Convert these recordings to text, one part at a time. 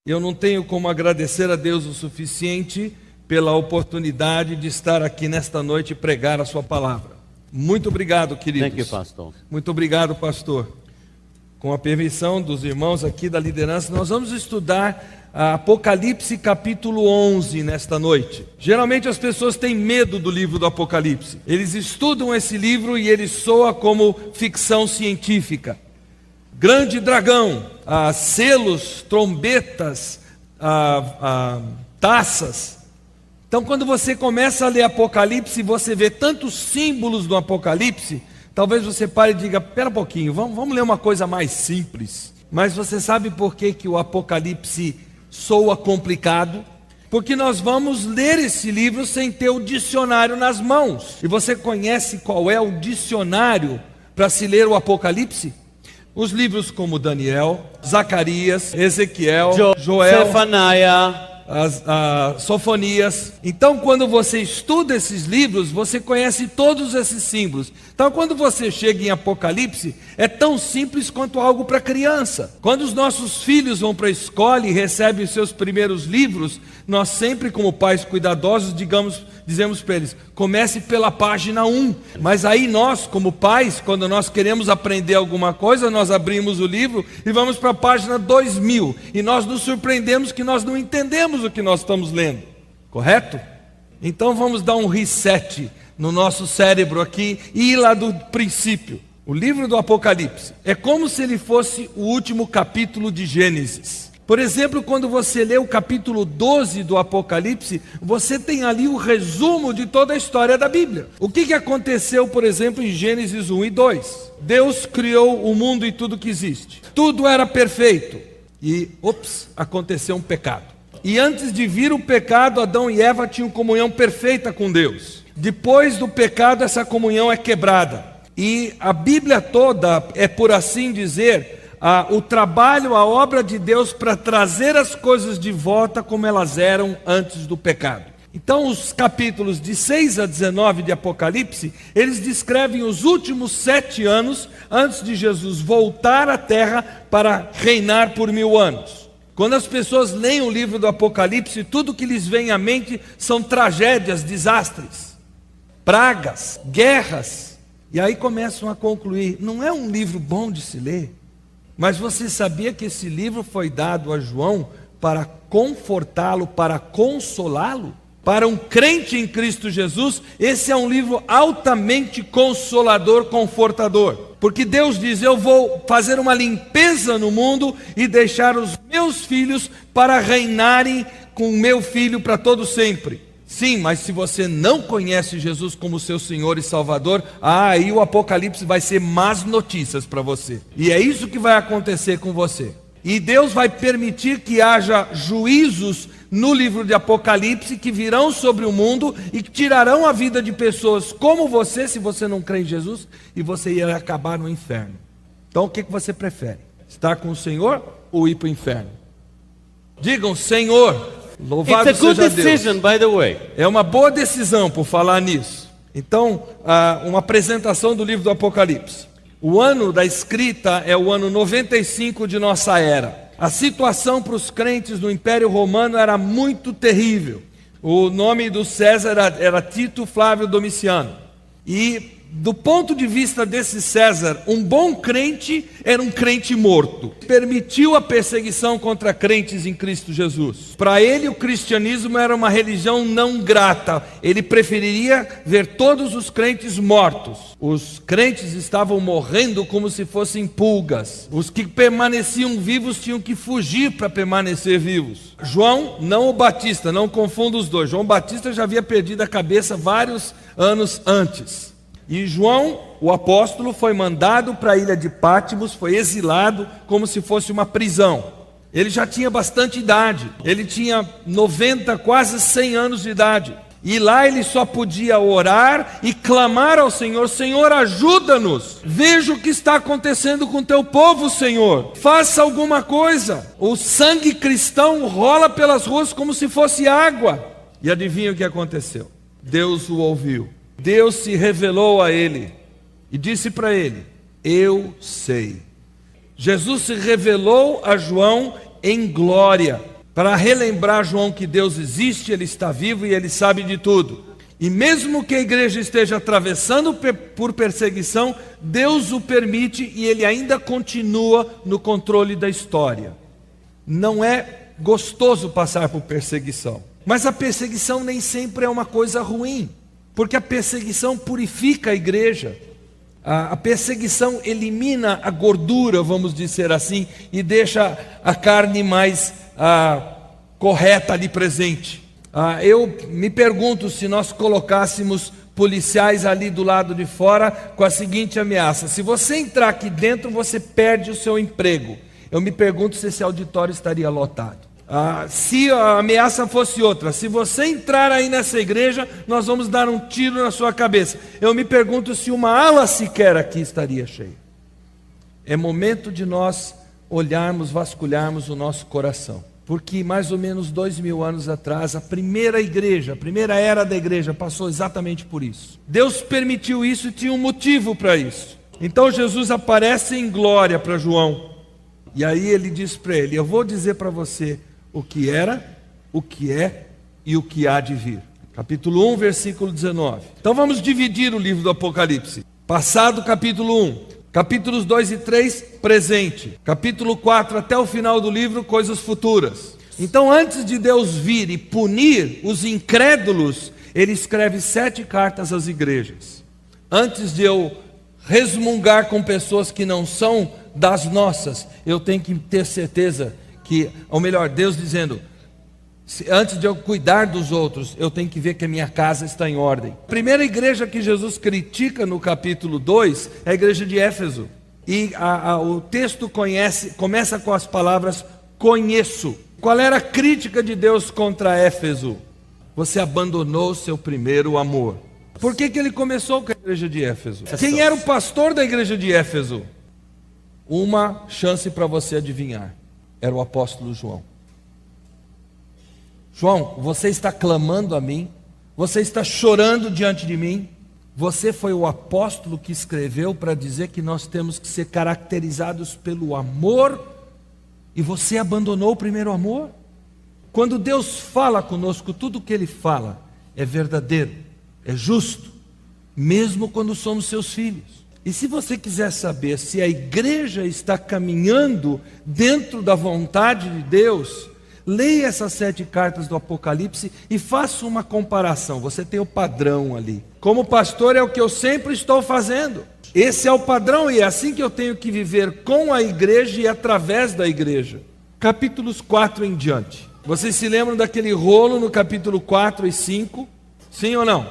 Eu não tenho como agradecer a Deus o suficiente pela oportunidade de estar aqui nesta noite e pregar a sua palavra. Muito obrigado, queridos. Thank you, Pastor. Muito obrigado, pastor. Com a permissão dos irmãos aqui da liderança, nós vamos estudar Apocalipse capítulo 11 nesta noite. Geralmente as pessoas têm medo do livro do Apocalipse. Eles estudam esse livro e ele soa como ficção científica. Grande dragão, selos, trombetas, taças. Então, quando você começa a ler Apocalipse, você vê tantos símbolos do Apocalipse, talvez você pare e diga, espera um pouquinho, vamos ler uma coisa mais simples. Mas você sabe por que o Apocalipse soa complicado? Porque nós vamos ler esse livro sem ter o dicionário nas mãos. E você conhece qual é o dicionário para se ler o Apocalipse? Os livros como Daniel, Zacarias, Ezequiel, Joel, Sefaniah, Sofonias. Então, quando você estuda esses livros, você conhece todos esses símbolos. Então, quando você chega em Apocalipse, é tão simples quanto algo para criança. Quando os nossos filhos vão para a escola e recebem os seus primeiros livros, nós sempre, como pais cuidadosos, dizemos para eles, comece pela página 1. Mas aí nós, como pais, quando nós queremos aprender alguma coisa, nós abrimos o livro e vamos para a página 2000. E nós nos surpreendemos que nós não entendemos o que nós estamos lendo. Correto? Então vamos dar um reset no nosso cérebro aqui e ir lá do princípio. O livro do Apocalipse é como se ele fosse o último capítulo de Gênesis. Por exemplo, quando você lê o capítulo 12 do Apocalipse, você tem ali o resumo de toda a história da Bíblia. O que aconteceu, por exemplo, em Gênesis 1 e 2? Deus criou o mundo e tudo que existe. Tudo era perfeito. E, aconteceu um pecado. E antes de vir o pecado, Adão e Eva tinham comunhão perfeita com Deus. Depois do pecado, essa comunhão é quebrada. E a Bíblia toda é, por assim dizer, o trabalho, a obra de Deus para trazer as coisas de volta como elas eram antes do pecado. Então, os capítulos de 6 a 19 de Apocalipse, eles descrevem os últimos 7 anos antes de Jesus voltar à terra para reinar por 1000 anos. Quando as pessoas leem o livro do Apocalipse, tudo que lhes vem à mente são tragédias, desastres, pragas, guerras. E aí começam a concluir, não é um livro bom de se ler? Mas você sabia que esse livro foi dado a João para confortá-lo, para consolá-lo? Para um crente em Cristo Jesus, esse é um livro altamente consolador, confortador. Porque Deus diz, eu vou fazer uma limpeza no mundo e deixar os meus filhos para reinarem com o meu filho para todo sempre. Sim, mas se você não conhece Jesus como seu Senhor e Salvador, aí o Apocalipse vai ser más notícias para você. E é isso que vai acontecer com você. E Deus vai permitir que haja juízos no livro de Apocalipse que virão sobre o mundo e que tirarão a vida de pessoas como você, se você não crê em Jesus, e você irá acabar no inferno. Então o que você prefere? Estar com o Senhor ou ir para o inferno? Digam, Senhor. Louvado It's a good seja decision, Deus. by the way. É uma boa decisão por falar nisso. Então, uma apresentação do livro do Apocalipse. O ano da escrita é o ano 95 de nossa era. A situação para os crentes no Império Romano era muito terrível. O nome do César era Tito Flávio Domiciano. E do ponto de vista desse César, um bom crente era um crente morto. Permitiu a perseguição contra crentes em Cristo Jesus. Para ele, o cristianismo era uma religião não grata. Ele preferiria ver todos os crentes mortos. Os crentes estavam morrendo como se fossem pulgas. Os que permaneciam vivos tinham que fugir para permanecer vivos. João, não o Batista, não confunda os dois. João Batista já havia perdido a cabeça vários anos antes. E João, o apóstolo, foi mandado para a ilha de Pátimos, foi exilado como se fosse uma prisão. Ele já tinha bastante idade, ele tinha 90, quase 100 anos de idade. E lá ele só podia orar e clamar ao Senhor, Senhor, ajuda-nos. Veja o que está acontecendo com o teu povo, Senhor. Faça alguma coisa. O sangue cristão rola pelas ruas como se fosse água. E adivinha o que aconteceu? Deus o ouviu. Deus se revelou a ele e disse para ele, eu sei. Jesus se revelou a João em glória. para relembrar João que Deus existe, Ele está vivo e Ele sabe de tudo. E mesmo que a igreja esteja atravessando por perseguição, Deus o permite e Ele ainda continua no controle da história. Não é gostoso passar por perseguição, mas a perseguição nem sempre é uma coisa ruim, porque a perseguição purifica a igreja. A perseguição elimina a gordura, vamos dizer assim, e deixa a carne mais correta ali presente. Eu me pergunto se nós colocássemos policiais ali do lado de fora com a seguinte ameaça: se você entrar aqui dentro, você perde o seu emprego. Eu me pergunto se esse auditório estaria lotado. Se a ameaça fosse outra: se você entrar aí nessa igreja, nós vamos dar um tiro na sua cabeça. Eu me pergunto se uma ala sequer aqui estaria cheia. É momento de nós olharmos, vasculharmos o nosso coração. Porque mais ou menos 2000 anos atrás, a primeira igreja, a primeira era da igreja passou exatamente por isso. Deus permitiu isso e tinha um motivo para isso. Então Jesus aparece em glória para João. E aí ele diz para ele: eu vou dizer para você o que era, o que é e o que há de vir. Capítulo 1, versículo 19. Então vamos dividir o livro do Apocalipse. Passado, capítulo 1. Capítulos 2 e 3, presente. Capítulo 4, até o final do livro, coisas futuras. Então, antes de Deus vir e punir os incrédulos, Ele escreve 7 cartas às igrejas. Antes de eu resmungar com pessoas que não são das nossas, eu tenho que ter certeza que, ou melhor, Deus dizendo: antes de eu cuidar dos outros, eu tenho que ver que a minha casa está em ordem. A primeira igreja que Jesus critica no capítulo 2 é a igreja de Éfeso. E o texto começa com as palavras conheço. Qual era a crítica de Deus contra Éfeso? Você abandonou o seu primeiro amor. Por que ele começou com a igreja de Éfeso? Quem era o pastor da igreja de Éfeso? Uma chance para você adivinhar. Era o apóstolo João. João, você está clamando a mim, você está chorando diante de mim. Você foi o apóstolo que escreveu para dizer que nós temos que ser caracterizados pelo amor, e você abandonou o primeiro amor. Quando Deus fala conosco, tudo o que Ele fala é verdadeiro, é justo, mesmo quando somos seus filhos. E se você quiser saber se a igreja está caminhando dentro da vontade de Deus, leia essas 7 cartas do Apocalipse e faça uma comparação. Você tem o padrão ali. Como pastor, é o que eu sempre estou fazendo. Esse é o padrão e é assim que eu tenho que viver com a igreja e através da igreja. Capítulos 4 em diante. Vocês se lembram daquele rolo no capítulo 4 e 5? Sim ou não?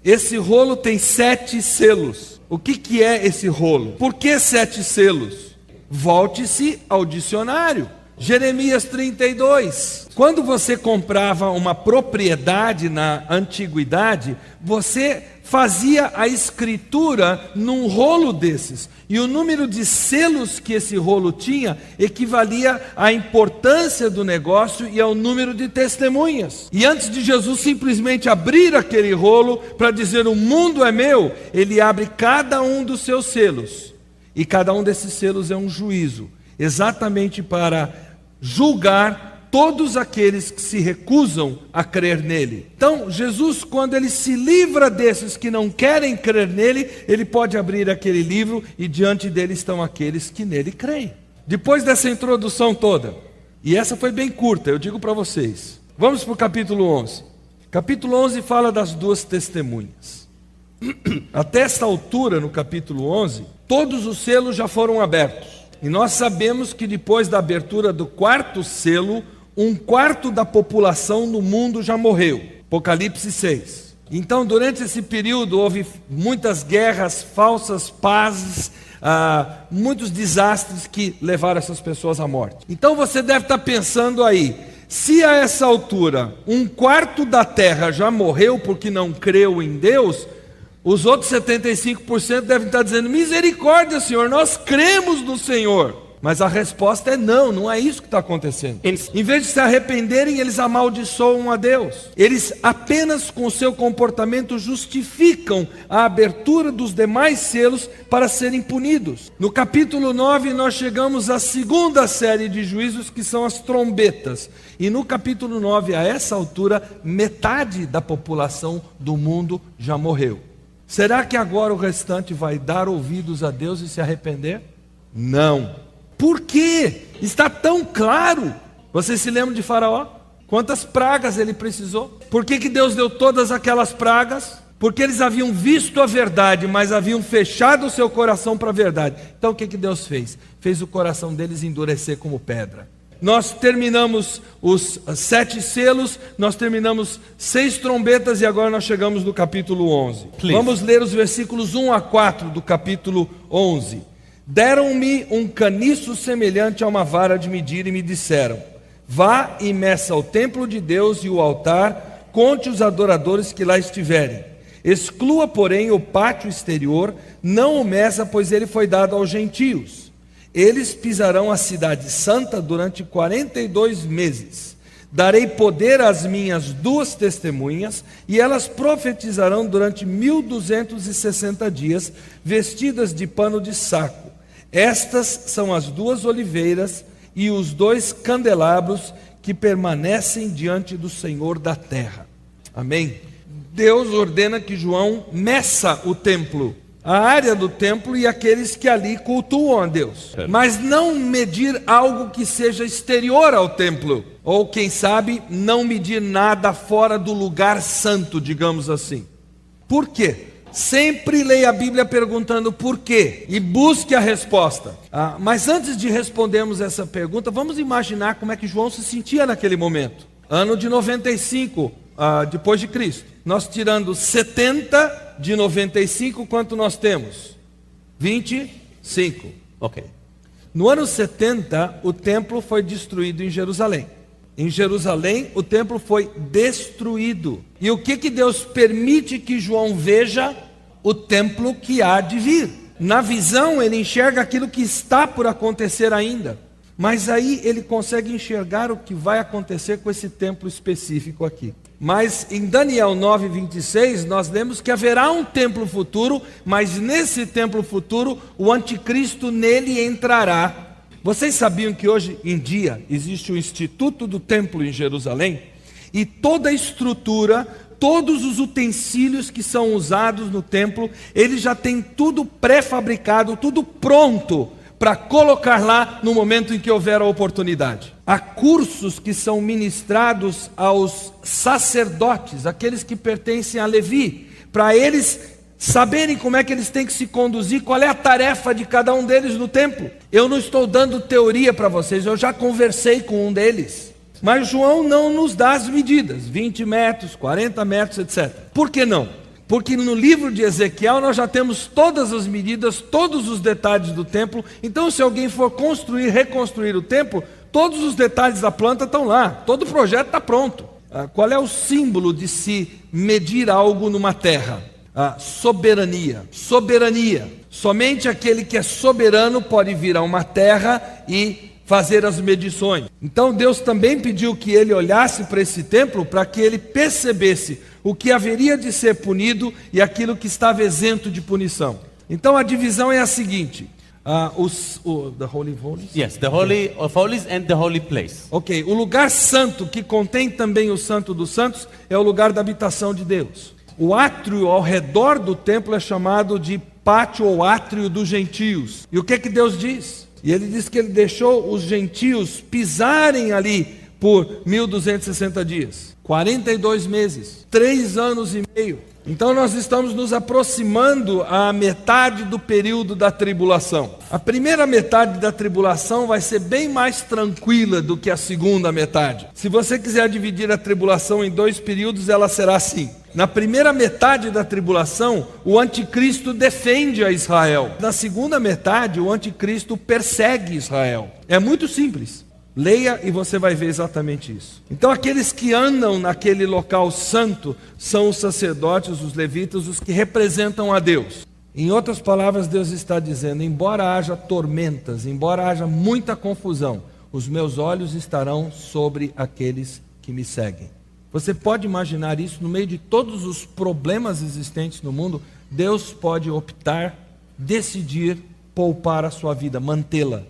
Esse rolo tem 7 selos. O que é esse rolo? Por que 7 selos? Volte-se ao dicionário. Jeremias 32. Quando você comprava uma propriedade na antiguidade, você fazia a escritura num rolo desses. E o número de selos que esse rolo tinha equivalia à importância do negócio e ao número de testemunhas. E antes de Jesus simplesmente abrir aquele rolo para dizer o mundo é meu, Ele abre cada um dos seus selos. E cada um desses selos é um juízo, exatamente para julgar todos aqueles que se recusam a crer nele. Então, Jesus, quando Ele se livra desses que não querem crer nele, Ele pode abrir aquele livro e diante dele estão aqueles que nele creem. Depois dessa introdução toda, e essa foi bem curta, eu digo para vocês, vamos para o capítulo 11. Capítulo 11 fala das 2 testemunhas. Até esta altura, no capítulo 11, todos os selos já foram abertos. E nós sabemos que depois da abertura do 4º selo, 1/4 da população do mundo já morreu. Apocalipse 6. Então, durante esse período, houve muitas guerras, falsas pazes, muitos desastres que levaram essas pessoas à morte. Então, você deve estar pensando aí, se a essa altura 1/4 da terra já morreu porque não creu em Deus, os outros 75% devem estar dizendo: misericórdia, Senhor, nós cremos no Senhor. Mas a resposta é não, não é isso que está acontecendo. Em vez de se arrependerem, eles amaldiçoam a Deus. Eles apenas com o seu comportamento justificam a abertura dos demais selos para serem punidos. No capítulo 9 nós chegamos à segunda série de juízos, que são as trombetas. E no capítulo 9, a essa altura, metade da população do mundo já morreu. Será que agora o restante vai dar ouvidos a Deus e se arrepender? Não. Por quê? Está tão claro. Você se lembra de Faraó? Quantas pragas ele precisou? Por que Deus deu todas aquelas pragas? Porque eles haviam visto a verdade, mas haviam fechado o seu coração para a verdade. Então o que Deus fez? Fez o coração deles endurecer como pedra. Nós terminamos os 7 selos, nós terminamos 6 trombetas e agora nós chegamos no capítulo 11. Vamos ler os versículos 1 a 4 do capítulo 11. Deram-me um caniço semelhante a uma vara de medir e me disseram: vá e meça o templo de Deus e o altar, conte os adoradores que lá estiverem. Exclua, porém, o pátio exterior, não o meça, pois ele foi dado aos gentios. Eles pisarão a cidade santa durante 42 meses. Darei poder às minhas 2 testemunhas, e elas profetizarão durante 1260 dias, vestidas de pano de saco. Estas são as 2 oliveiras e os 2 candelabros que permanecem diante do Senhor da terra. Amém? Deus ordena que João meça o templo, a área do templo e aqueles que ali cultuam a Deus. Mas não medir algo que seja exterior ao templo. Ou quem sabe, não medir nada fora do lugar santo, digamos assim. Por quê? Sempre leia a Bíblia perguntando por quê e busque a resposta. Mas antes de respondermos essa pergunta, vamos imaginar como é que João se sentia naquele momento. Ano de 95, depois de Cristo. Nós tirando 70 de 95, quanto nós temos? 25. Ok. No ano 70, o templo foi destruído em Jerusalém. Em Jerusalém, o templo foi destruído. E o que Deus permite que João veja? O templo que há de vir. Na visão, ele enxerga aquilo que está por acontecer ainda. Mas aí ele consegue enxergar o que vai acontecer com esse templo específico aqui. Mas em Daniel 9:26, nós lemos que haverá um templo futuro, mas nesse templo futuro, o anticristo nele entrará. Vocês sabiam que hoje em dia existe o Instituto do Templo em Jerusalém? E toda a estrutura, todos os utensílios que são usados no templo, ele já tem tudo pré-fabricado, tudo pronto para colocar lá no momento em que houver a oportunidade. Há cursos que são ministrados aos sacerdotes, aqueles que pertencem a Levi, para eles saberem como é que eles têm que se conduzir, qual é a tarefa de cada um deles no templo. Eu não estou dando teoria para vocês, eu já conversei com um deles. Mas João não nos dá as medidas, 20 metros, 40 metros, etc. Por que não? Porque no livro de Ezequiel nós já temos todas as medidas, todos os detalhes do templo. Então se alguém for construir, reconstruir o templo, todos os detalhes da planta estão lá, todo o projeto está pronto. Qual é o símbolo de se medir algo numa terra? Soberania. Soberania. Somente aquele que é soberano pode vir a uma terra e fazer as medições. Então Deus também pediu que ele olhasse para esse templo para que ele percebesse o que haveria de ser punido e aquilo que estava isento de punição. Então a divisão é a seguinte: the Holy of Holies? Yes, the Holy of Holies and the Holy Place. Ok, o lugar santo, que contém também o Santo dos Santos, é o lugar da habitação de Deus. O átrio ao redor do templo é chamado de pátio ou átrio dos gentios. E o que Deus diz? E ele diz que ele deixou os gentios pisarem ali por 1260 dias, 42 meses, 3 anos e meio. Então nós estamos nos aproximando à metade do período da tribulação. A primeira metade da tribulação vai ser bem mais tranquila do que a segunda metade. Se você quiser dividir a tribulação em 2 períodos, ela será assim. Na primeira metade da tribulação, o anticristo defende a Israel. Na segunda metade, o anticristo persegue Israel. É muito simples. Leia e você vai ver exatamente isso. Então aqueles que andam naquele local santo são os sacerdotes, os levitas, os que representam a Deus. Em outras palavras, Deus está dizendo: embora haja tormentas, embora haja muita confusão, os meus olhos estarão sobre aqueles que me seguem. Você pode imaginar isso? No meio de todos os problemas existentes no mundo, Deus pode optar, decidir poupar a sua vida, mantê-la.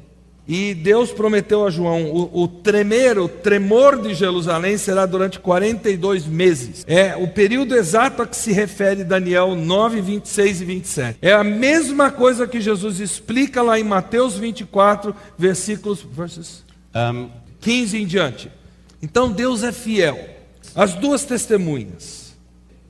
E Deus prometeu a João: o tremor de Jerusalém será durante 42 meses. É o período exato a que se refere Daniel 9, 26 e 27. É a mesma coisa que Jesus explica lá em Mateus 24, versos 15 em diante. Então Deus é fiel. As duas testemunhas.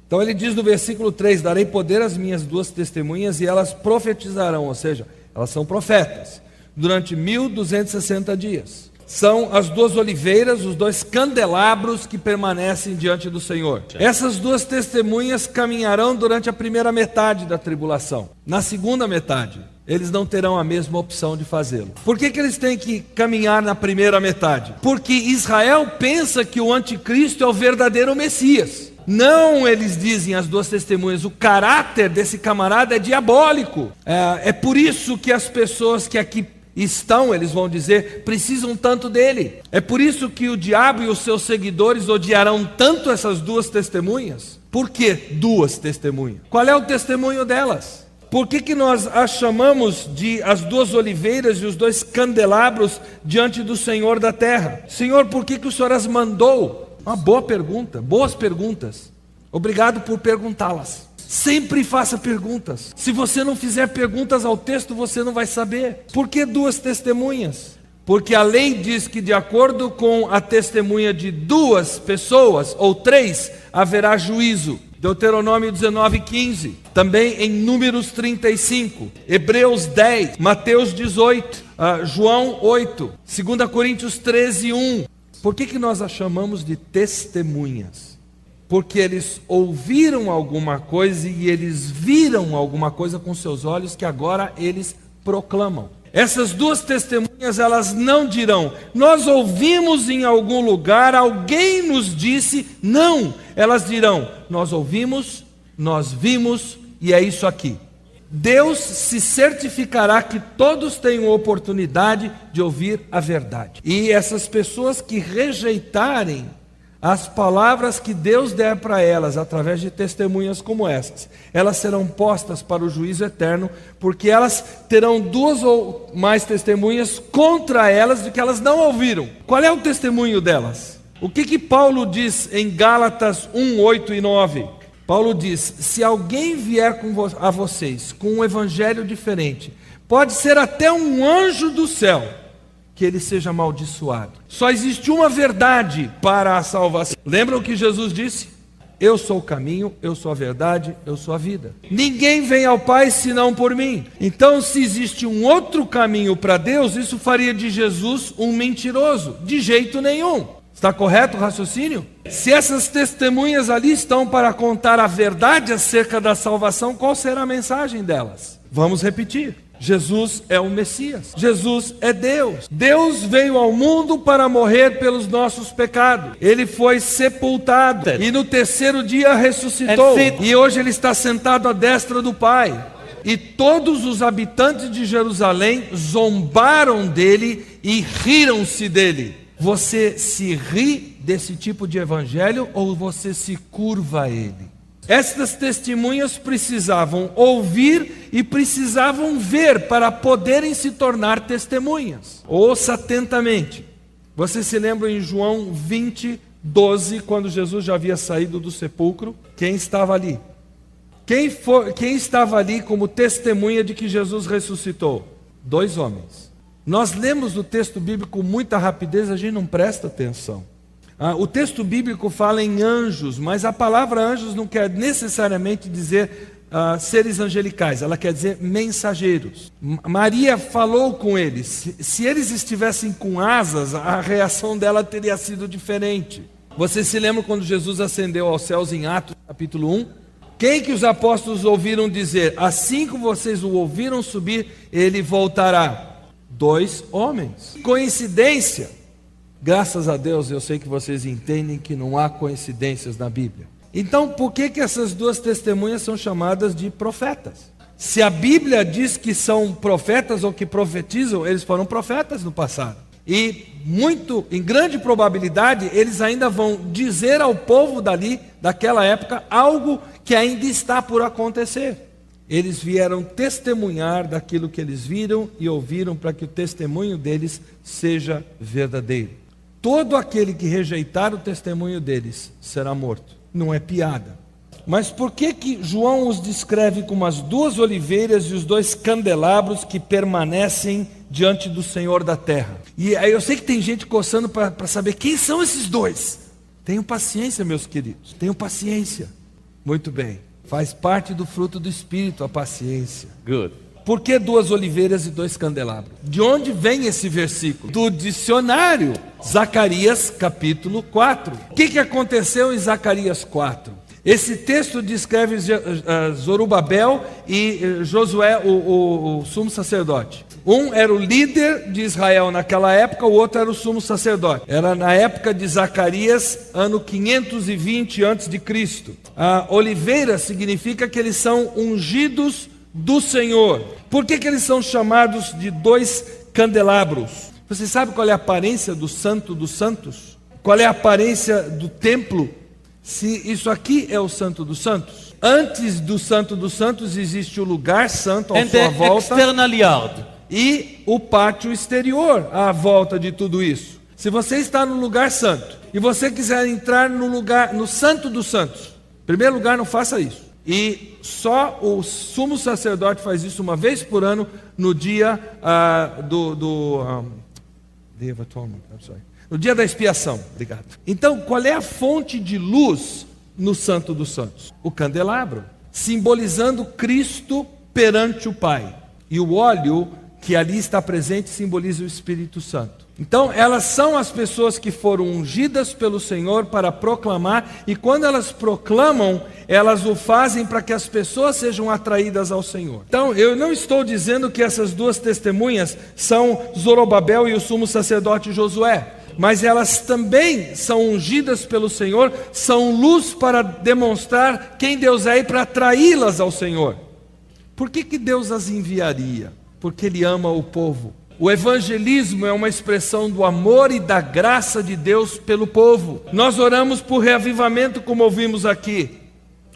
Então ele diz no versículo 3: darei poder às minhas duas testemunhas e elas profetizarão, ou seja, elas são profetas, durante 1260 dias. São as duas oliveiras, os dois candelabros que permanecem diante do Senhor. Essas duas testemunhas caminharão durante a primeira metade da tribulação. Na segunda metade, eles não terão a mesma opção de fazê-lo. Por que eles têm que caminhar na primeira metade? Porque Israel pensa que o anticristo é o verdadeiro Messias. Não, eles dizem, as duas testemunhas, o caráter desse camarada é diabólico. É por isso que as pessoas que aqui estão, eles vão dizer, precisam tanto dele. É por isso que o diabo e os seus seguidores odiarão tanto essas duas testemunhas. Por que duas testemunhas? Qual é o testemunho delas? Por que nós as chamamos de as duas oliveiras e os dois candelabros diante do Senhor da terra? Senhor, por que o Senhor as mandou? Uma boa pergunta, boas perguntas. Obrigado por perguntá-las. Sempre faça perguntas. Se você não fizer perguntas ao texto, você não vai saber. Por que duas testemunhas? Porque a lei diz que de acordo com a testemunha de duas pessoas, ou três, haverá juízo. Deuteronômio 19:15, também em Números 35, Hebreus 10, Mateus 18, João 8, 2 Coríntios 13:1. Por que nós a chamamos de testemunhas? Porque eles ouviram alguma coisa e eles viram alguma coisa com seus olhos que agora eles proclamam. Essas duas testemunhas, elas não dirão: nós ouvimos em algum lugar, alguém nos disse. Não, elas dirão: nós ouvimos, nós vimos e é isso aqui. Deus se certificará que todos tenham oportunidade de ouvir a verdade. E essas pessoas que rejeitarem as palavras que Deus der para elas, através de testemunhas como essas, elas serão postas para o juízo eterno, porque elas terão duas ou mais testemunhas contra elas de que elas não ouviram. Qual é o testemunho delas? O que Paulo diz em Gálatas 1, 8 e 9? Paulo diz: se alguém vier a vocês com um evangelho diferente, pode ser até um anjo do céu, que ele seja amaldiçoado. Só existe uma verdade para a salvação. Lembram o que Jesus disse? Eu sou o caminho, eu sou a verdade, eu sou a vida. Ninguém vem ao Pai senão por mim. Então, se existe um outro caminho para Deus, isso faria de Jesus um mentiroso. De jeito nenhum. Está correto o raciocínio? Se essas testemunhas ali estão para contar a verdade acerca da salvação, qual será a mensagem delas? Vamos repetir. Jesus é o Messias. Jesus é Deus. Deus veio ao mundo para morrer pelos nossos pecados. Ele foi sepultado e no terceiro dia ressuscitou. E hoje ele está sentado à destra do Pai. E todos os habitantes de Jerusalém zombaram dele e riram-se dele. Você se ri desse tipo de evangelho ou você se curva a ele? Estas testemunhas precisavam ouvir e precisavam ver para poderem se tornar testemunhas. Ouça atentamente. Você se lembra em João 20, 12, quando Jesus já havia saído do sepulcro? Quem estava ali? Quem estava ali como testemunha de que Jesus ressuscitou? 2 homens. Nós lemos o texto bíblico com muita rapidez, a gente não presta atenção. O texto bíblico fala em anjos, mas a palavra anjos não quer necessariamente dizer seres angelicais, ela quer dizer mensageiros. Maria falou com eles. Se eles estivessem com asas, a reação dela teria sido diferente. Você se lembra quando Jesus ascendeu aos céus em Atos capítulo 1? Quem que os apóstolos ouviram dizer? Assim que vocês o ouviram subir, ele voltará. 2 homens. Coincidência? Graças a Deus eu sei que vocês entendem que não há coincidências na Bíblia. Então por que essas duas testemunhas são chamadas de profetas? Se a Bíblia diz que são profetas ou que profetizam, eles foram profetas no passado. E em grande probabilidade, eles ainda vão dizer ao povo daquela época, algo que ainda está por acontecer. Eles vieram testemunhar daquilo que eles viram e ouviram, para que o testemunho deles seja verdadeiro. Todo aquele que rejeitar o testemunho deles será morto. Não é piada. Mas por que João os descreve como as 2 oliveiras e os 2 candelabros que permanecem diante do Senhor da terra? E aí eu sei que tem gente coçando para saber quem são esses 2. Tenham paciência, meus queridos. Tenham paciência. Muito bem. Faz parte do fruto do Espírito a paciência. Good. Por que 2 oliveiras e 2 candelabros? De onde vem esse versículo? Do dicionário. Zacarias capítulo 4. O que aconteceu em Zacarias 4? Esse texto descreve Zorobabel e Josué, o sumo sacerdote. Um era o líder de Israel naquela época, o outro era o sumo sacerdote. Era na época de Zacarias, ano 520 a.C. A oliveira significa que eles são ungidos do Senhor. Por que eles são chamados de 2 candelabros? Você sabe qual é a aparência do Santo dos Santos? Qual é a aparência do templo? Se isso aqui é o Santo dos Santos, antes do Santo dos Santos existe o lugar santo à sua volta external yard. E o pátio exterior à volta de tudo isso. Se você está no lugar santo e você quiser entrar no Santo dos Santos, em primeiro lugar, não faça isso. E só o sumo sacerdote faz isso uma vez por ano no dia Day of Atonement, no dia da expiação. Obrigado. Então, qual é a fonte de luz no Santo dos Santos? O candelabro, simbolizando Cristo perante o Pai. E o óleo que ali está presente simboliza o Espírito Santo. Então, elas são as pessoas que foram ungidas pelo Senhor para proclamar, e quando elas proclamam, elas o fazem para que as pessoas sejam atraídas ao Senhor. Então, eu não estou dizendo que essas 2 testemunhas são Zorobabel e o sumo sacerdote Josué, mas elas também são ungidas pelo Senhor, são luz para demonstrar quem Deus é e para atraí-las ao Senhor. Por que Deus as enviaria? Porque Ele ama o povo. O evangelismo é uma expressão do amor e da graça de Deus pelo povo. Nós oramos por reavivamento, como ouvimos aqui.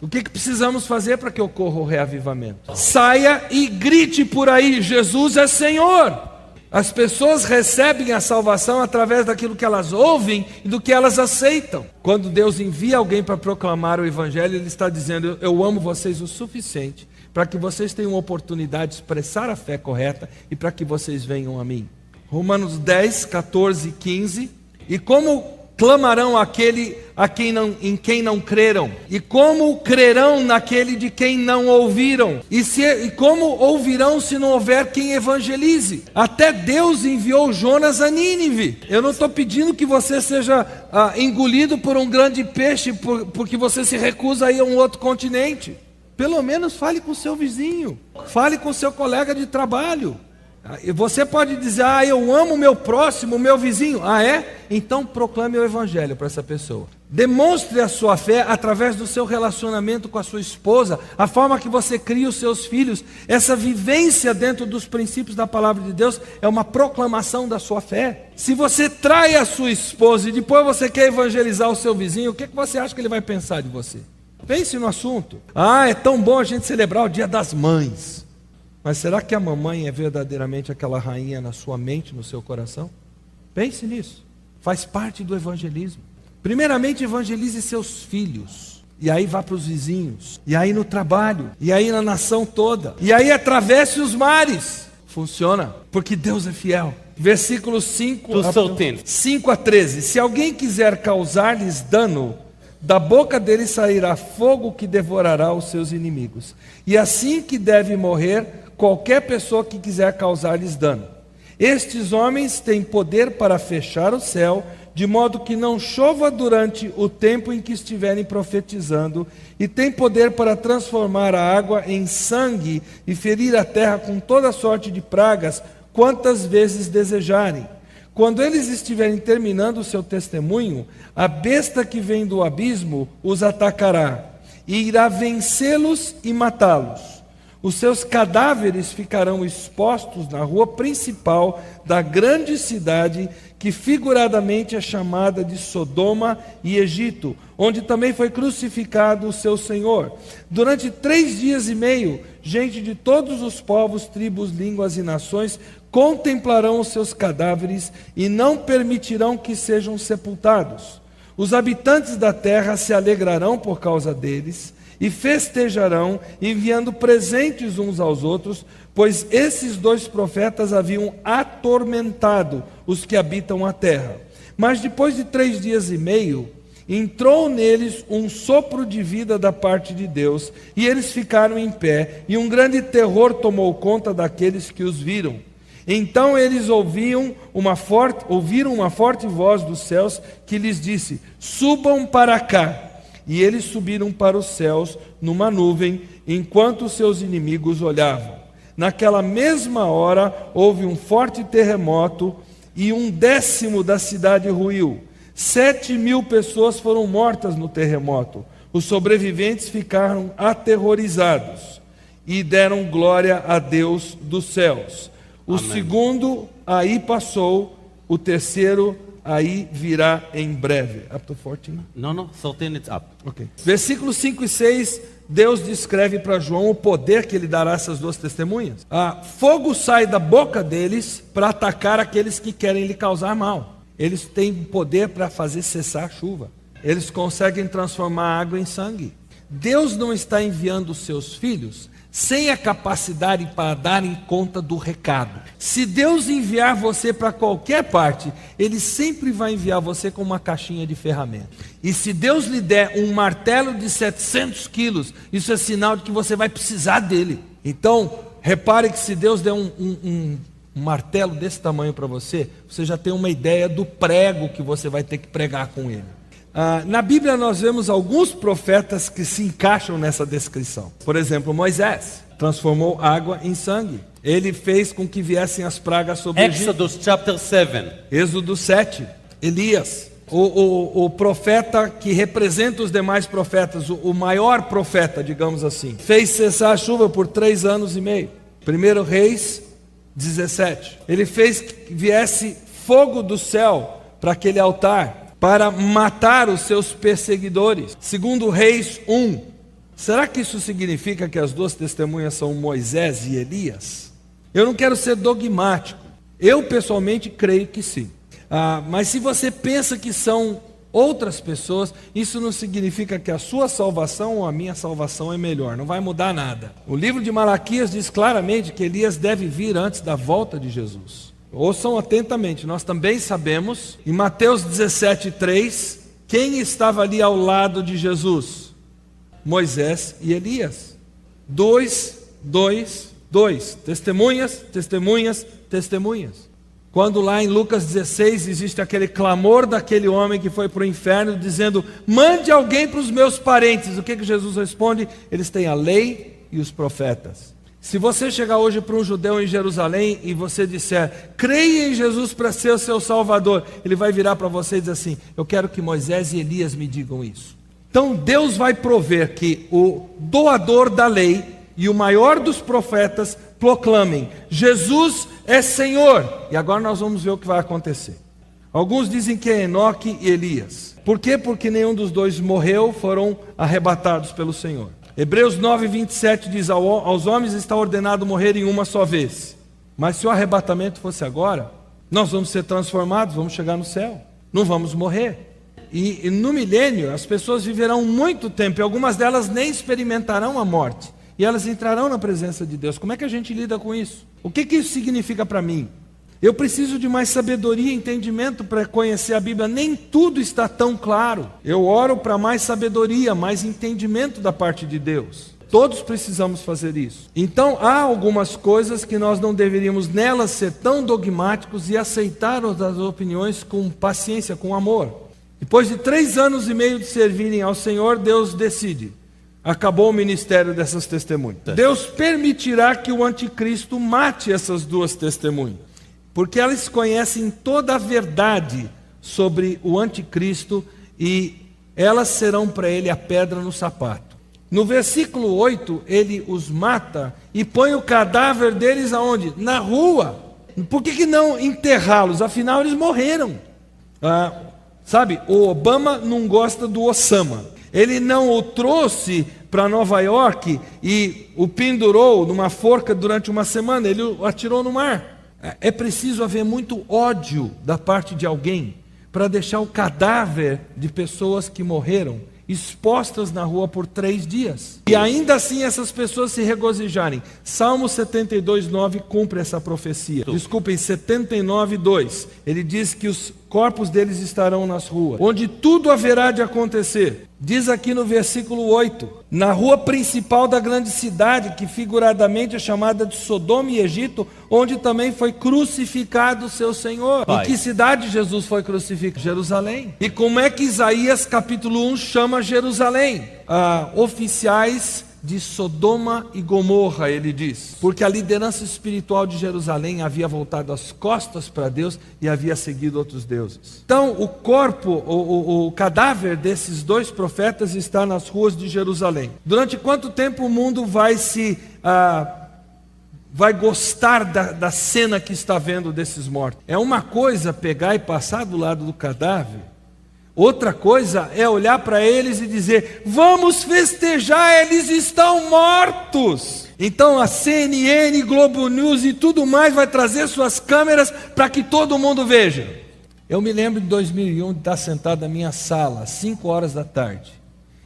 O que precisamos fazer para que ocorra o reavivamento? Saia e grite por aí: Jesus é Senhor. As pessoas recebem a salvação através daquilo que elas ouvem e do que elas aceitam. Quando Deus envia alguém para proclamar o Evangelho, Ele está dizendo: eu amo vocês o suficiente para que vocês tenham oportunidade de expressar a fé correta e para que vocês venham a mim. Romanos 10, 14 e 15. E como clamarão aquele em quem não creram? E como crerão naquele de quem não ouviram? E como ouvirão se não houver quem evangelize? Até Deus enviou Jonas a Nínive. Eu não estou pedindo que você seja engolido por um grande peixe porque você se recusa a ir a um outro continente. Pelo menos fale com o seu vizinho, fale com o seu colega de trabalho. Você pode dizer: eu amo o meu próximo, o meu vizinho. É? Então proclame o Evangelho para essa pessoa. Demonstre a sua fé através do seu relacionamento com a sua esposa, a forma que você cria os seus filhos. Essa vivência dentro dos princípios da palavra de Deus é uma proclamação da sua fé. Se você trai a sua esposa e depois você quer evangelizar o seu vizinho, o que você acha que ele vai pensar de você? Pense no assunto. É tão bom a gente celebrar o Dia das Mães. Mas será que a mamãe é verdadeiramente aquela rainha na sua mente, no seu coração? Pense nisso. Faz parte do evangelismo. Primeiramente, evangelize seus filhos. E aí vá para os vizinhos. E aí no trabalho. E aí na nação toda. E aí atravesse os mares. Funciona, porque Deus é fiel. Versículos 5 a 13. Se alguém quiser causar-lhes dano, da boca dele sairá fogo que devorará os seus inimigos. E assim que deve morrer qualquer pessoa que quiser causar-lhes dano. Estes homens têm poder para fechar o céu, de modo que não chova durante o tempo em que estiverem profetizando, e têm poder para transformar a água em sangue e ferir a terra com toda sorte de pragas, quantas vezes desejarem. Quando eles estiverem terminando o seu testemunho, a besta que vem do abismo os atacará, e irá vencê-los e matá-los. Os seus cadáveres ficarão expostos na rua principal da grande cidade, que figuradamente é chamada de Sodoma e Egito, onde também foi crucificado o seu Senhor. Durante 3 dias e meio, gente de todos os povos, tribos, línguas e nações contemplarão os seus cadáveres e não permitirão que sejam sepultados. Os habitantes da terra se alegrarão por causa deles e festejarão, enviando presentes uns aos outros, pois esses 2 profetas haviam atormentado os que habitam a terra. Mas depois de 3 dias e meio, entrou neles um sopro de vida da parte de Deus, e eles ficaram em pé, e um grande terror tomou conta daqueles que os viram. Então eles ouviram uma forte voz dos céus que lhes disse: subam para cá. E eles subiram para os céus numa nuvem, enquanto seus inimigos olhavam. Naquela mesma hora houve um forte terremoto, e 1/10 da cidade ruiu. 7.000 pessoas foram mortas no terremoto. Os sobreviventes ficaram aterrorizados e deram glória a Deus dos céus. O Amém. segundo aí passou, o terceiro aí virá em breve. Up to 14? No, 13 it's up. Okay. Versículos 5 e 6, Deus descreve para João o poder que ele dará a essas 2 testemunhas. Fogo sai da boca deles para atacar aqueles que querem lhe causar mal. Eles têm poder para fazer cessar a chuva. Eles conseguem transformar água em sangue. Deus não está enviando os seus filhos sem a capacidade para darem conta do recado. Se Deus enviar você para qualquer parte, Ele sempre vai enviar você com uma caixinha de ferramentas. E se Deus lhe der um martelo de 700 quilos, isso é sinal de que você vai precisar dele. Então, repare que se Deus der um martelo desse tamanho para você, você já tem uma ideia do prego que você vai ter que pregar com ele. Na Bíblia nós vemos alguns profetas que se encaixam nessa descrição. Por exemplo, Moisés transformou água em sangue. Ele fez com que viessem as pragas sobre o Egito. Exodus chapter 7. Êxodo 7. Elias, o profeta que representa os demais profetas, o maior profeta, digamos assim, fez cessar a chuva por 3 anos e meio. 1 Reis 17. Ele fez que viesse fogo do céu para aquele altar, para matar os seus perseguidores. 2 Reis 1. Será que isso significa que as 2 testemunhas são Moisés e Elias? Eu não quero ser dogmático. Eu pessoalmente creio que sim. Mas se você pensa que são outras pessoas, isso não significa que a sua salvação ou a minha salvação é melhor. Não vai mudar nada. O livro de Malaquias diz claramente que Elias deve vir antes da volta de Jesus. Ouçam atentamente, nós também sabemos, em Mateus 17:3, quem estava ali ao lado de Jesus? Moisés e Elias. 2. Testemunhas, testemunhas, testemunhas. Quando lá em Lucas 16 existe aquele clamor daquele homem que foi para o inferno dizendo: mande alguém para os meus parentes. O que Jesus responde? Eles têm a lei e os profetas. Se você chegar hoje para um judeu em Jerusalém e você disser: creia em Jesus para ser o seu Salvador, ele vai virar para você e dizer assim: eu quero que Moisés e Elias me digam isso. Então Deus vai prover que o doador da lei e o maior dos profetas proclamem: Jesus é Senhor. E agora nós vamos ver o que vai acontecer. Alguns dizem que é Enoque e Elias. Por quê? Porque nenhum dos 2 morreu, foram arrebatados pelo Senhor. Hebreus 9:27 diz: aos homens está ordenado morrer em uma só vez. Mas se o arrebatamento fosse agora, nós vamos ser transformados, vamos chegar no céu, não vamos morrer. E no milênio as pessoas viverão muito tempo, e algumas delas nem experimentarão a morte, e elas entrarão na presença de Deus. Como é que a gente lida com isso? O que isso significa para mim? Eu preciso de mais sabedoria e entendimento para conhecer a Bíblia. Nem tudo está tão claro. Eu oro para mais sabedoria, mais entendimento da parte de Deus. Todos precisamos fazer isso. Então há algumas coisas que nós não deveríamos nelas ser tão dogmáticos e aceitar as opiniões com paciência, com amor. Depois de 3 anos e meio de servirem ao Senhor, Deus decide: acabou o ministério dessas testemunhas. Deus permitirá que o anticristo mate essas 2 testemunhas, porque elas conhecem toda a verdade sobre o anticristo e elas serão para ele a pedra no sapato. No versículo 8, ele os mata e põe o cadáver deles aonde? Na rua. Por que não enterrá-los? Afinal, eles morreram. Sabe, o Obama não gosta do Osama. Ele não o trouxe para Nova York e o pendurou numa forca durante uma semana. Ele o atirou no mar. É preciso haver muito ódio da parte de alguém para deixar o cadáver de pessoas que morreram expostas na rua por 3 dias. E ainda assim essas pessoas se regozijarem. Salmo 72:9 cumpre essa profecia. Desculpem, 79:2. Ele diz que os corpos deles estarão nas ruas, onde tudo haverá de acontecer. Diz aqui no versículo 8: na rua principal da grande cidade, que figuradamente é chamada de Sodoma e Egito, onde também foi crucificado o seu Senhor. Em que cidade Jesus foi crucificado? Jerusalém. E como é que Isaías capítulo 1 chama Jerusalém? Oficiais de Sodoma e Gomorra, ele diz, porque a liderança espiritual de Jerusalém havia voltado as costas para Deus e havia seguido outros deuses. Então o corpo, o cadáver desses 2 profetas está nas ruas de Jerusalém. Durante quanto tempo o mundo vai gostar da cena que está vendo desses mortos? É uma coisa pegar e passar do lado do cadáver. Outra coisa é olhar para eles e dizer: vamos festejar, eles estão mortos. Então a CNN, Globo News e tudo mais vai trazer suas câmeras para que todo mundo veja. Eu me lembro de 2001 de estar sentado na minha sala às 5 horas da tarde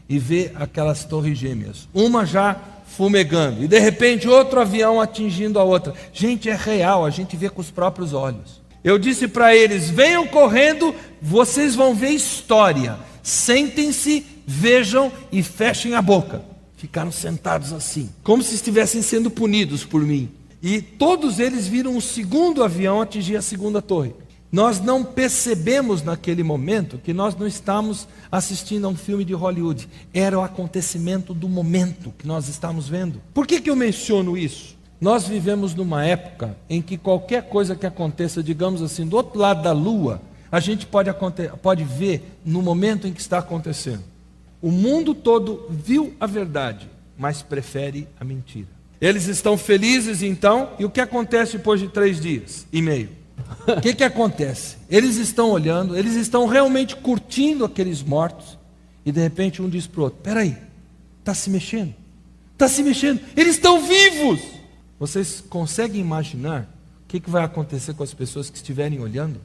e ver aquelas torres gêmeas, uma já fumegando e de repente outro avião atingindo a outra. Gente, é real, a gente vê com os próprios olhos. Eu disse para eles: venham correndo, vocês vão ver história. Sentem-se, vejam e fechem a boca. Ficaram sentados assim, como se estivessem sendo punidos por mim. E todos eles viram o segundo avião atingir a segunda torre. Nós não percebemos naquele momento que nós não estamos assistindo a um filme de Hollywood. Era o acontecimento do momento que nós estamos vendo. Por que eu menciono isso? Nós vivemos numa época em que qualquer coisa que aconteça, digamos assim, do outro lado da lua, a gente pode ver no momento em que está acontecendo. O mundo todo viu a verdade, mas prefere a mentira. Eles estão felizes então, e o que acontece depois de 3 dias e meio? O que acontece? Eles estão olhando, eles estão realmente curtindo aqueles mortos, e de repente um diz para o outro: peraí, está se mexendo, eles estão vivos! Vocês conseguem imaginar o que vai acontecer com as pessoas que estiverem olhando?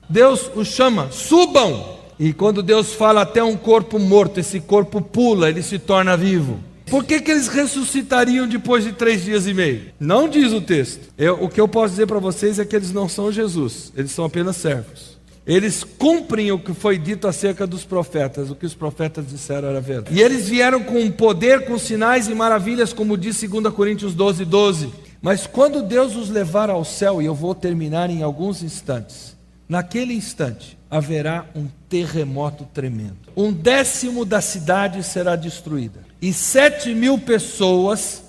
Deus os chama: subam! E quando Deus fala até um corpo morto, esse corpo pula, ele se torna vivo. Por que eles ressuscitariam depois de 3 dias e meio? Não diz o texto. O que eu posso dizer para vocês é que eles não são Jesus, eles são apenas servos. Eles cumprem o que foi dito acerca dos profetas, o que os profetas disseram era verdade. E eles vieram com poder, com sinais e maravilhas, como diz 2 Coríntios 12:12. Mas quando Deus os levar ao céu, e eu vou terminar em alguns instantes, naquele instante haverá um terremoto tremendo. 1/10 da cidade será destruída. E 7.000 pessoas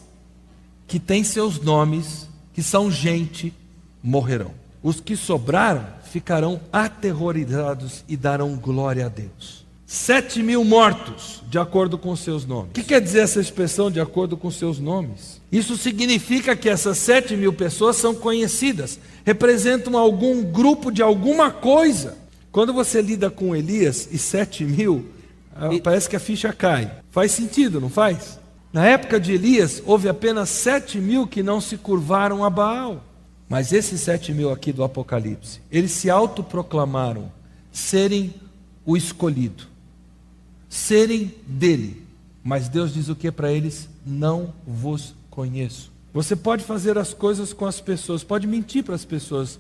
que têm seus nomes, que são gente, morrerão. Os que sobraram ficarão aterrorizados e darão glória a Deus. 7.000 mortos, de acordo com seus nomes. O que quer dizer essa expressão, de acordo com seus nomes? Isso significa que essas 7.000 pessoas são conhecidas, representam algum grupo de alguma coisa. Quando você lida com Elias e 7.000, parece que a ficha cai. Faz sentido, não faz? Na época de Elias, houve apenas 7.000 que não se curvaram a Baal. Mas esses 7.000 aqui do Apocalipse, eles se autoproclamaram serem o escolhido, serem dele. Mas Deus diz o que para eles? Não vos conheço. Você pode fazer as coisas com as pessoas, pode mentir para as pessoas,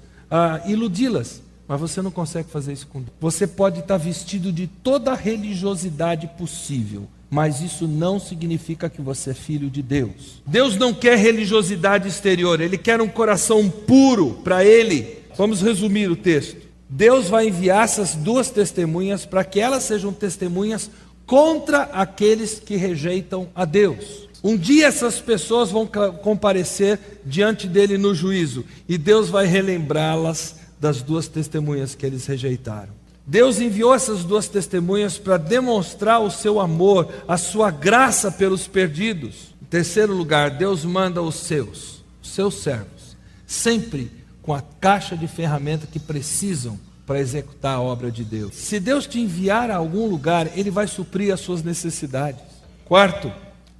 iludi-las, mas você não consegue fazer isso com Deus. Você pode estar vestido de toda a religiosidade possível, mas isso não significa que você é filho de Deus. Deus não quer religiosidade exterior, Ele quer um coração puro para Ele. Vamos resumir o texto. Deus vai enviar essas 2 testemunhas para que elas sejam testemunhas contra aqueles que rejeitam a Deus. Um dia essas pessoas vão comparecer diante dele no juízo, e Deus vai relembrá-las das 2 testemunhas que eles rejeitaram. Deus enviou essas duas testemunhas para demonstrar o seu amor, a sua graça pelos perdidos. Em terceiro lugar, Deus manda os seus servos, sempre com a caixa de ferramenta que precisam para executar a obra de Deus. Se Deus te enviar a algum lugar, Ele vai suprir as suas necessidades. Quarto,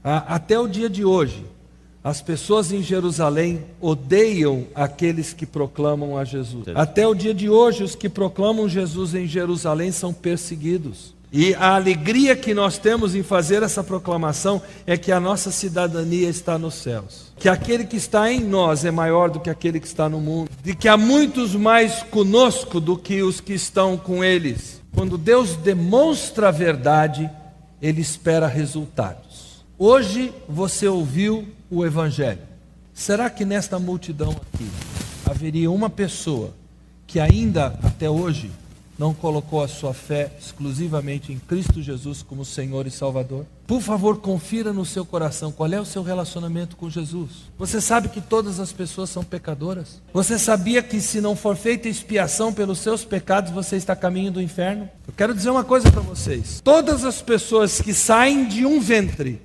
até o dia de hoje, as pessoas em Jerusalém odeiam aqueles que proclamam a Jesus. Até o dia de hoje, os que proclamam Jesus em Jerusalém são perseguidos. E a alegria que nós temos em fazer essa proclamação é que a nossa cidadania está nos céus. Que aquele que está em nós é maior do que aquele que está no mundo. E que há muitos mais conosco do que os que estão com eles. Quando Deus demonstra a verdade, Ele espera resultados. Hoje você ouviu o Evangelho. Será que nesta multidão aqui haveria uma pessoa que ainda até hoje não colocou a sua fé exclusivamente em Cristo Jesus como Senhor e Salvador? Por favor, confira no seu coração qual é o seu relacionamento com Jesus. Você sabe que todas as pessoas são pecadoras? Você sabia que se não for feita expiação pelos seus pecados, você está a caminho do inferno? Eu quero dizer uma coisa para vocês. Todas as pessoas que saem de um ventre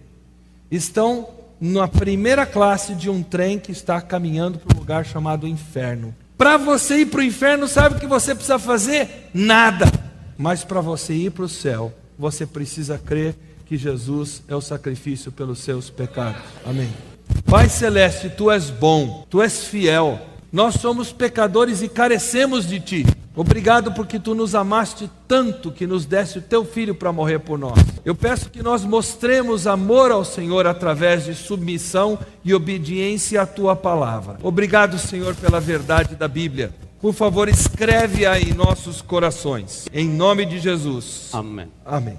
estão na primeira classe de um trem que está caminhando para um lugar chamado inferno. Para você ir para o inferno, sabe o que você precisa fazer? Nada. Mas para você ir para o céu, você precisa crer que Jesus é o sacrifício pelos seus pecados. Amém. Pai Celeste, Tu és bom, Tu és fiel. Nós somos pecadores e carecemos de Ti. Obrigado porque Tu nos amaste tanto que nos deste o Teu Filho para morrer por nós. Eu peço que nós mostremos amor ao Senhor através de submissão e obediência à Tua palavra. Obrigado, Senhor, pela verdade da Bíblia. Por favor, escreve-a em nossos corações. Em nome de Jesus. Amém. Amém.